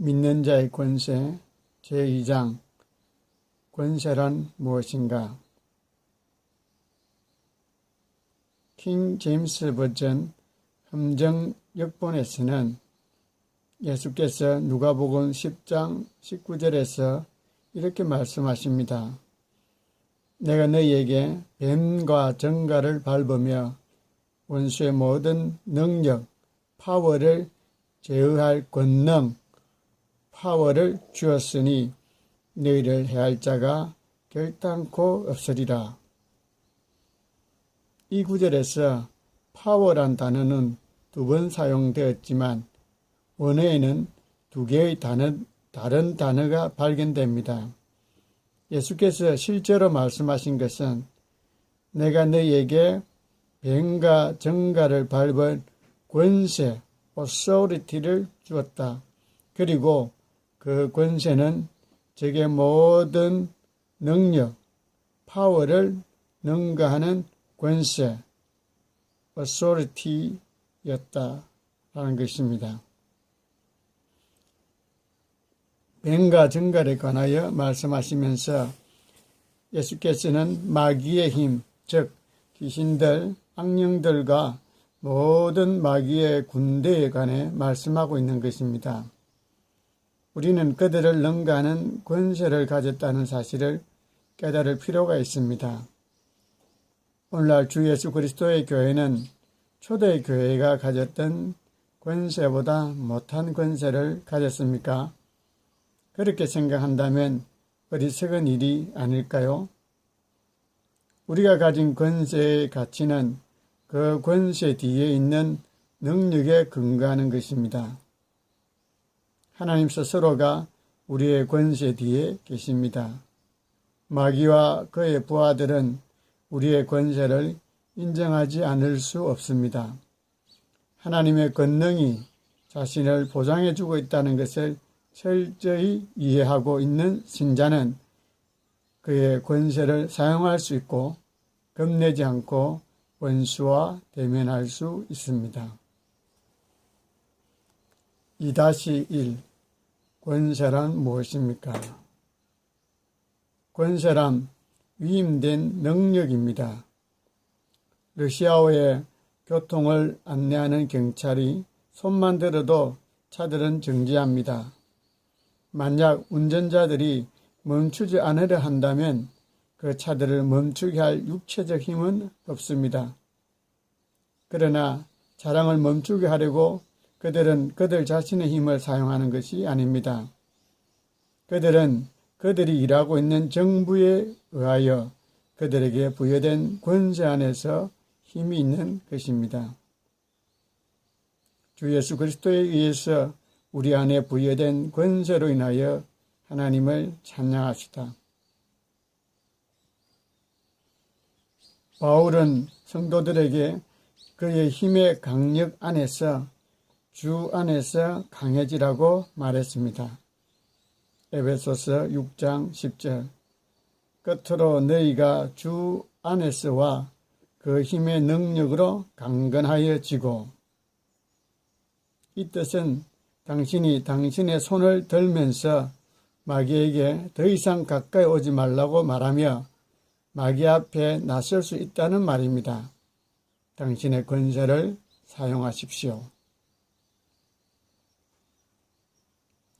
믿는 자의 권세 제2장 권세란 무엇인가? 킹 제임스 버전 함정 역본에서는 예수께서 누가복음 10장 19절에서 이렇게 말씀하십니다. 내가 너희에게 뱀과 정갈을 밟으며 원수의 모든 능력, 파워를 제어할 권능, 파워를 주었으니 너희를 해할 자가 결단코 없으리라. 이 구절에서 파워란 단어는 2번 사용되었지만 원어에는 2개의 다른 단어가 발견됩니다. 예수께서 실제로 말씀하신 것은 내가 너희에게 뱀과 정갈을 밟은 권세, authority를 주었다. 그리고 그 권세는 적의 모든 능력, 파워를 능가하는 권세, authority였다라는 것입니다. 뱀과 정갈에 관하여 말씀하시면서 예수께서는 마귀의 힘, 즉 귀신들, 악령들과 모든 마귀의 군대에 관해 말씀하고 있는 것입니다. 우리는 그들을 능가하는 권세를 가졌다는 사실을 깨달을 필요가 있습니다. 오늘날 주 예수 그리스도의 교회는 초대 교회가 가졌던 권세보다 못한 권세를 가졌습니까? 그렇게 생각한다면 어리석은 일이 아닐까요? 우리가 가진 권세의 가치는 그 권세 뒤에 있는 능력에 근거하는 것입니다. 하나님 스스로가 우리의 권세 뒤에 계십니다. 마귀와 그의 부하들은 우리의 권세를 인정하지 않을 수 없습니다. 하나님의 권능이 자신을 보장해주고 있다는 것을 철저히 이해하고 있는 신자는 그의 권세를 사용할 수 있고 겁내지 않고 원수와 대면할 수 있습니다. 2-1 권세란 무엇입니까? 권세란 위임된 능력입니다. 러시아어의 교통을 안내하는 경찰이 손만 들어도 차들은 정지합니다. 만약 운전자들이 멈추지 않으려 한다면 그 차들을 멈추게 할 육체적 힘은 없습니다. 그러나 차량을 멈추게 하려고 그들은 그들 자신의 힘을 사용하는 것이 아닙니다. 그들은 그들이 일하고 있는 정부에 의하여 그들에게 부여된 권세 안에서 힘이 있는 것입니다. 주 예수 그리스도에 의해서 우리 안에 부여된 권세로 인하여 하나님을 찬양합시다. 바울은 성도들에게 그의 힘의 강력 안에서 주 안에서 강해지라고 말했습니다. 에베소서 6장 10절 끝으로 너희가 주 안에서와 그 힘의 능력으로 강건하여 지고 이 뜻은 당신이 당신의 손을 들면서 마귀에게 더 이상 가까이 오지 말라고 말하며 마귀 앞에 나설 수 있다는 말입니다. 당신의 권세를 사용하십시오.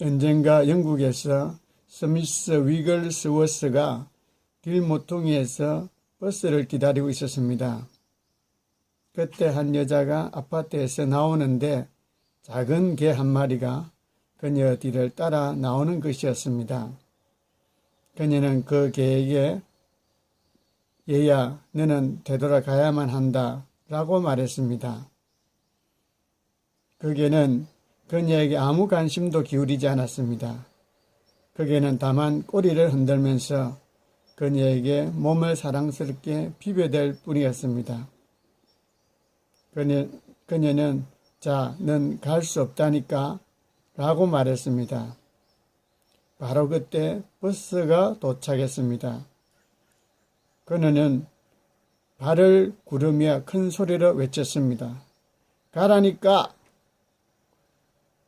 언젠가 영국에서 스미스 위글스워스가 길 모퉁이에서 버스를 기다리고 있었습니다. 그때 한 여자가 아파트에서 나오는데 작은 개 한 마리가 그녀 뒤를 따라 나오는 것이었습니다. 그녀는 그 개에게 얘야, 너는 되돌아가야만 한다 라고 말했습니다. 그 개는 그녀에게 아무 관심도 기울이지 않았습니다. 그 개는 다만 꼬리를 흔들면서 그녀에게 몸을 사랑스럽게 비벼댈 뿐이었습니다. 그녀는 자, 넌 갈 수 없다니까 라고 말했습니다. 바로 그때 버스가 도착했습니다. 그녀는 발을 구르며 큰 소리로 외쳤습니다. 가라니까!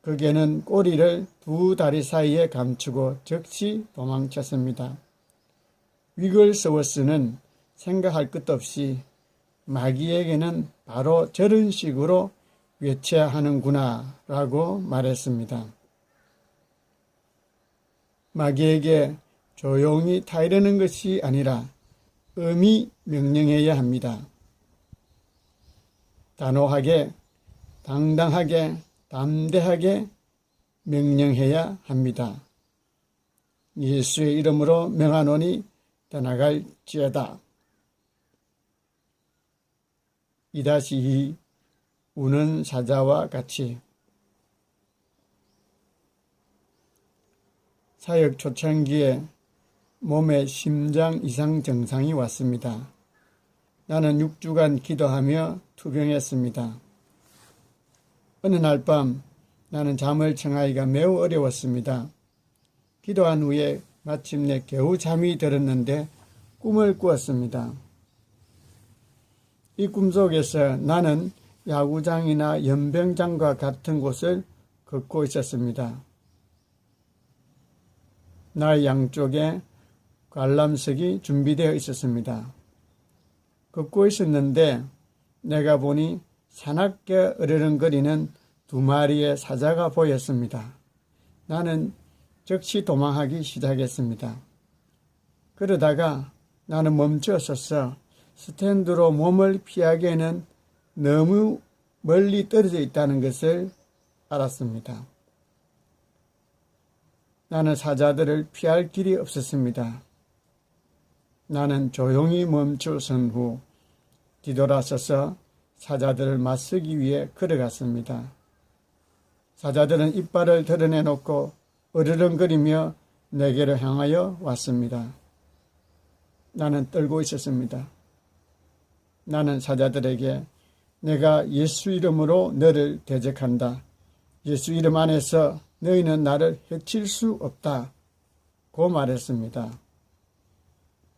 그 개는 꼬리를 두 다리 사이에 감추고 즉시 도망쳤습니다. 위글스워스는 생각할 것도 없이 마귀에게는 바로 저런 식으로 외쳐야 하는구나 라고 말했습니다. 마귀에게 조용히 타이르는 것이 아니라 엄히 명령해야 합니다. 단호하게, 당당하게, 담대하게 명령해야 합니다. 예수의 이름으로 명하노니 떠나갈지어다. 2-2 우는 사자와 같이. 사역 초창기에 몸에 심장 이상 증상이 왔습니다. 나는 6주간 기도하며 투병했습니다. 어느 날 밤 나는 잠을 청하기가 매우 어려웠습니다. 기도한 후에 마침내 겨우 잠이 들었는데 꿈을 꾸었습니다. 이 꿈속에서 나는 야구장이나 연병장과 같은 곳을 걷고 있었습니다. 나의 양쪽에 관람석이 준비되어 있었습니다. 걷고 있었는데 내가 보니 사납게 으르렁거리는 2마리의 사자가 보였습니다. 나는 즉시 도망하기 시작했습니다. 그러다가 나는 멈춰서서 스탠드로 몸을 피하기에는 너무 멀리 떨어져 있다는 것을 알았습니다. 나는 사자들을 피할 길이 없었습니다. 나는 조용히 멈춰선 후 뒤돌아서서 사자들을 맞서기 위해 걸어갔습니다. 사자들은 이빨을 드러내놓고 으르렁거리며 내게로 향하여 왔습니다. 나는 떨고 있었습니다. 나는 사자들에게 내가 예수 이름으로 너를 대적한다. 예수 이름 안에서 너희는 나를 해칠 수 없다. 고 말했습니다.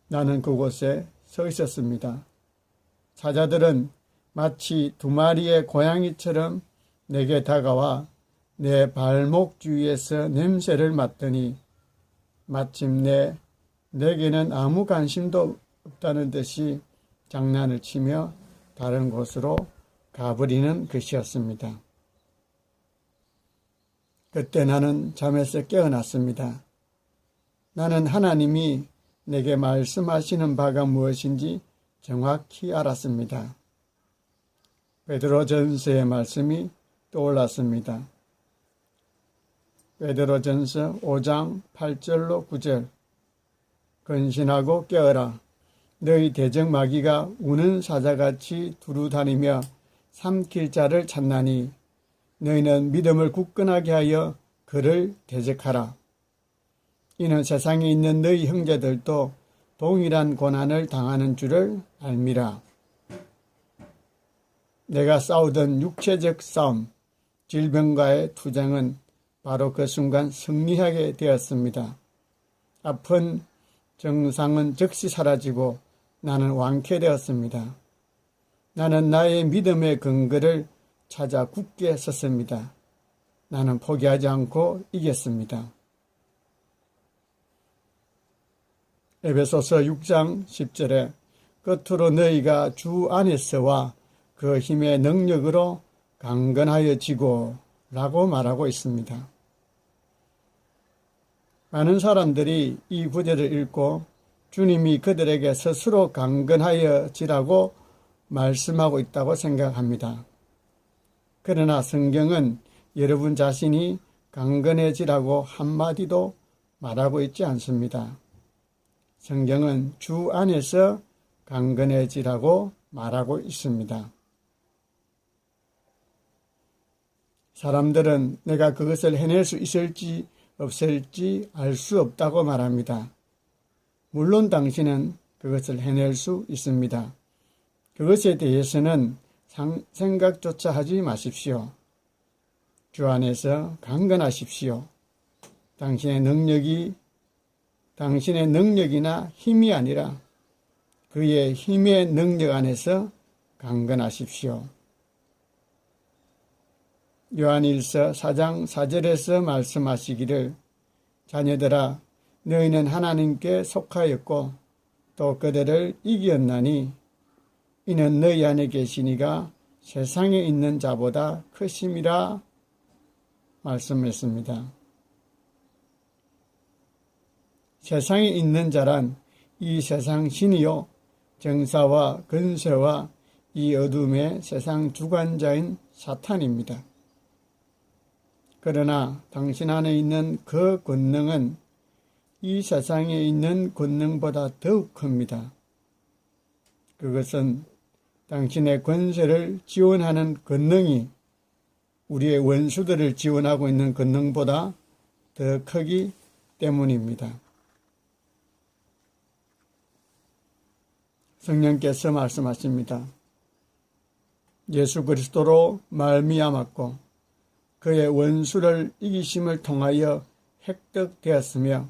나는 그곳에 서 있었습니다. 사자들은 마치 2마리의 고양이처럼 내게 다가와 내 발목 주위에서 냄새를 맡더니 마침내 내게는 아무 관심도 없다는 듯이 장난을 치며 다른 곳으로 가버리는 것이었습니다. 그때 나는 잠에서 깨어났습니다. 나는 하나님이 내게 말씀하시는 바가 무엇인지 정확히 알았습니다. 베드로전서의 말씀이 떠올랐습니다. 베드로전서 5장 8절로 9절 근신하고 깨어라. 너희 대적 마귀가 우는 사자같이 두루다니며 삼킬 자를 찾나니 너희는 믿음을 굳건하게 하여 그를 대적하라. 이는 세상에 있는 너희 형제들도 동일한 고난을 당하는 줄을 알미라. 내가 싸우던 육체적 싸움, 질병과의 투쟁은 바로 그 순간 승리하게 되었습니다. 아픈 증상은 즉시 사라지고 나는 완쾌되었습니다. 나는 나의 믿음의 근거를 찾아 굳게 섰습니다. 나는 포기하지 않고 이겼습니다. 에베소서 6장 10절에 끝으로 너희가 주 안에서와 그 힘의 능력으로 강건하여 지고 라고 말하고 있습니다. 많은 사람들이 이 구절을 읽고 주님이 그들에게 스스로 강건하여 지라고 말씀하고 있다고 생각합니다. 그러나 성경은 여러분 자신이 강건해지라고 한마디도 말하고 있지 않습니다. 성경은 주 안에서 강건해지라고 말하고 있습니다. 사람들은 내가 그것을 해낼 수 있을지 없을지 알 수 없다고 말합니다. 물론 당신은 그것을 해낼 수 있습니다. 그것에 대해서는 생각조차 하지 마십시오. 주 안에서 강건하십시오. 당신의 능력이나 힘이 아니라 그의 힘의 능력 안에서 강건하십시오. 요한일서 4장 4절에서 말씀하시기를 자녀들아 너희는 하나님께 속하였고 또 그들을 이기었나니 이는 너희 안에 계시니가 세상에 있는 자보다 크심이라 말씀했습니다. 세상에 있는 자란 이 세상 신이요 정사와 근세와 이 어둠의 세상 주관자인 사탄입니다. 그러나 당신 안에 있는 그 권능은 이 세상에 있는 권능보다 더욱 큽니다. 그것은 당신의 권세를 지원하는 권능이 우리의 원수들을 지원하고 있는 권능보다 더 크기 때문입니다. 성령께서 말씀하십니다. 예수 그리스도로 말미암았고 그의 원수를 이기심을 통하여 획득되었으며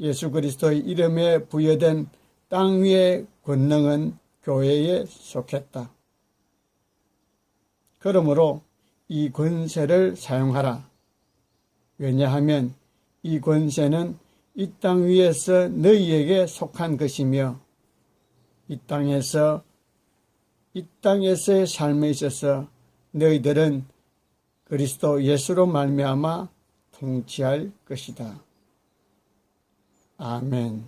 예수 그리스도의 이름에 부여된 땅 위의 권능은 교회에 속했다. 그러므로 이 권세를 사용하라. 왜냐하면 이 권세는 이 땅 위에서 너희에게 속한 것이며 이 땅에서의 삶에 있어서 너희들은 그리스도 예수로 말미암아 통치할 것이다. 아멘.